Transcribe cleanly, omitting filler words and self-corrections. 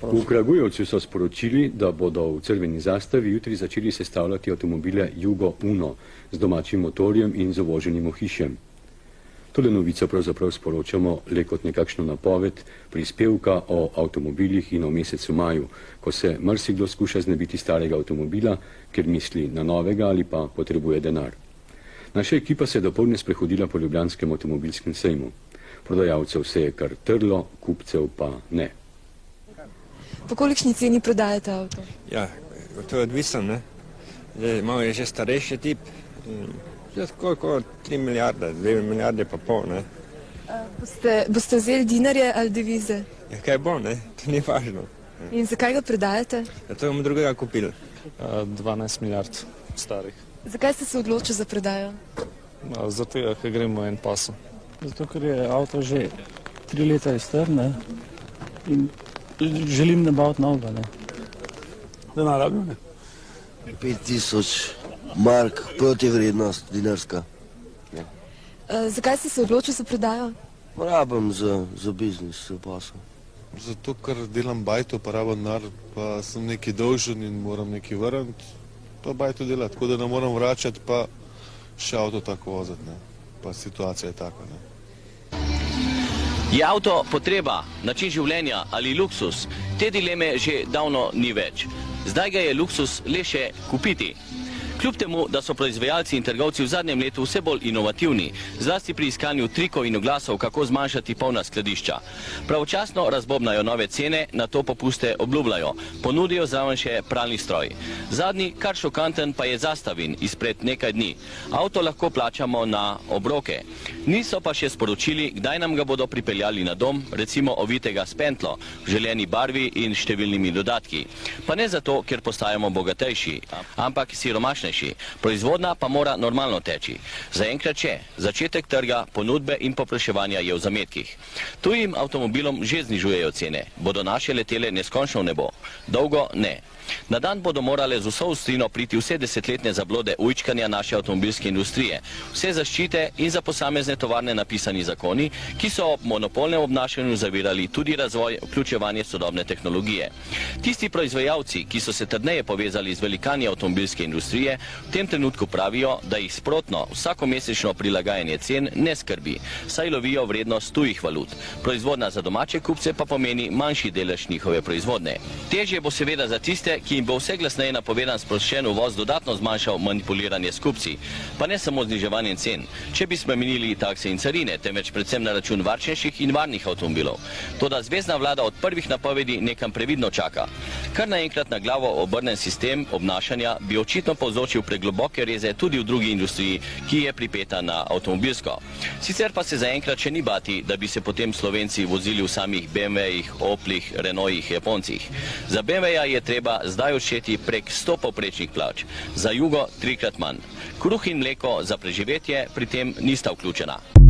V Kragujevcu so sporočili, da bodo v Crveni zastavi jutri začeli sestavljati avtomobile Jugo Uno z domačim motorjem in z uvoženim ohišjem. Tole novico pravzaprav sporočamo le kot nekakšno napoved prispevka o avtomobilih in o mesecu maju, ko se marsikdo skuša znebiti starega avtomobila, ker misli na novega ali pa potrebuje denar. Naša ekipa se je dopoldne sprehodila po ljubljanskem avtomobilskem sejmu. Prodajalcev se je kar trlo, kupcev pa ne. Po kolikšni ceni prodajate avto? Ja, to je odvisno, ne. Malo je že starejši tip. Koliko? 3 milijarde, 2 milijarde pa pol, ne. Boste vzeli dinarje ali devize? Ja, kaj bo, ne, to ni važno. In zakaj ga prodajate? Ja, to bomo drugega kupili. 12 milijard starih. Zakaj ste se odločili za prodajo? Zato, ker gremo v en posel. Zato, ker je avto že 3 leta star, ne, in želim nabaviti novega, ne. Denar rabim, ne? 5000 mark protivrednost dinarska. Zakaj ste se odločili za prodajo? Rabim za biznis, za posel. Zato, ker delam bajto, pa rabim denar, pa sem nekaj dolžen in moram nekaj vrniti, pa bajto delati, tako da ne moram vračati, pa še avto tako voziti, ne. Pa situacija je taka, ne. Je avto potreba, način življenja ali luksus? Te dileme že davno ni več. Zdaj ga je luksus le še kupiti. Kljub temu, da so proizvajalci in trgovci v zadnjem letu vse bolj inovativni, zlasti pri iskanju trikov in oglasov, kako zmanjšati polna skladišča. Pravočasno razbobnajo nove cene, na to popuste obljubljajo. Ponudijo zraven še pralni stroj. Zadnji, kar šokanten, pa je Zastavin izpred nekaj dni. Avto lahko plačamo na obroke. Niso pa še sporočili, kdaj nam ga bodo pripeljali na dom, recimo ovitega s pentlo, v želeni barvi in številnimi dodatki. Pa ne zato, ker postajamo bogatejši, ampak siromašnejši. Proizvodnja pa mora normalno teči. Zaenkrat še, začetek trga, ponudbe in popraševanja je v zametkih. Tujim avtomobilom že znižujejo cene. Bodo naše letele neskončno v nebo? Dolgo ne. Na dan bodo morale z vso ostrino priti vse desetletne zablode ujčkanja naše avtomobilske industrije, vse zaščite in za posamezne tovarne napisani zakoni, ki so ob monopolnem obnašanju zavirali tudi razvoj vključevanje sodobne tehnologije. Tisti proizvajalci, ki so se trdneje povezali z velikani avtomobilske industrije, v tem trenutku pravijo, da jih sprotno vsakomesečno prilagajanje cen ne skrbi, saj lovijo vrednost tujih valut. Proizvodnja za domače kupce pa pomeni manjši delež njihove proizvodnje. Težje bo seveda za tiste, ki jim bo vse glasneje napovedan sproščen uvoz dodatno zmanjšal manipuliranje s kupci. Pa ne samo zniževanjem cen, če bi spremenili takse in carine, temveč predvsem na račun varčnejših in varnih avtomobilov. Toda zvezna vlada od prvih napovedi nekam previdno čaka. Kar naenkrat na glavo obrnen sistem obnašanja bi očitno povzročil pregloboke reze tudi v drugi industriji, ki je pripeta na avtomobilsko. Sicer pa se zaenkrat še ni bati, da bi se potem Slovenci vozili v samih BMW-jih, Oplih, Renaultih, Japoncih. Za BMW-ja je treba zdaj odšteti prek 100 povprečnih plač, za Jugo 3-krat manj. Kruh in mleko za preživetje pri tem nista vključena.